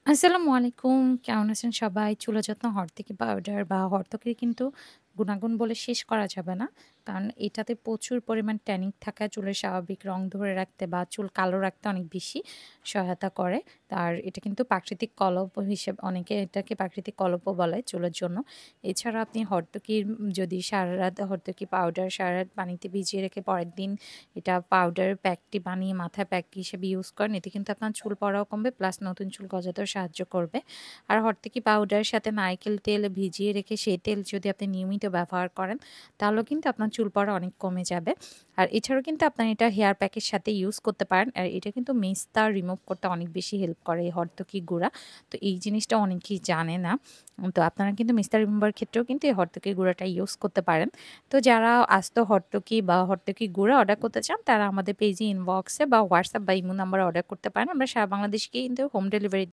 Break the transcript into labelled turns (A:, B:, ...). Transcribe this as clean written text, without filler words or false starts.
A: আসসালামু আলাইকুম। কেমন আছেন সবাই? চুলের যত্ন হরতেকি পাউডার বা হরতকির কিন্তু গুণাগুণ বলে শেষ করা যাবে না। কারণ এটাতে প্রচুর পরিমাণ ট্যানিং থাকায় চুলের স্বাভাবিক রং ধরে রাখতে বা চুল কালো রাখতে অনেক বেশি সহায়তা করে। আর এটা কিন্তু প্রাকৃতিক কলপ হিসেবে অনেকে এটাকে প্রাকৃতিক কলপও বলে চুলের জন্য। এছাড়া আপনি হরতকির যদি সারারাত হরতকি পাউডার সারারাত পানিতে ভিজিয়ে রেখে পরের দিন এটা পাউডারের প্যাকটি বানিয়ে মাথায় প্যাক হিসেবে ইউজ করেন। এতে কিন্তু আপনার চুল পড়াও কমবে প্লাস নতুন চুল গজাতেও সাহায্য করবে। আর হরতকি পাউডারের সাথে নারকেল তেল ভিজিয়ে রেখে সেই তেল যদি আপনি নিয়মিত ব্যবহার করেন, তাহলেও কিন্তু আপনার চুল পড়া অনেক কমে যাবে। আর এছাড়াও কিন্তু আপনার এটা হেয়ার প্যাকের সাথে ইউজ করতে পারেন। আর এটা কিন্তু মেস্তা রিমুভ করতে অনেক বেশি হেল্প করে এই হরতকি গুঁড়া। তো এই জিনিসটা অনেকেই জানে না। তো আপনারা কিন্তু মেস্তা রিমুভার ক্ষেত্রেও কিন্তু এই হরতকি গুঁড়াটা ইউজ করতে পারেন। তো যারা আস্ত হরতকি বা হরতকি গুঁড়া অর্ডার করতে চান তারা আমাদের পেজে ইনবক্সে বা হোয়াটসঅ্যাপ বা ইমো নাম্বারে অর্ডার করতে পারেন। আমরা সারা বাংলাদেশকেই কিন্তু হোম ডেলিভারি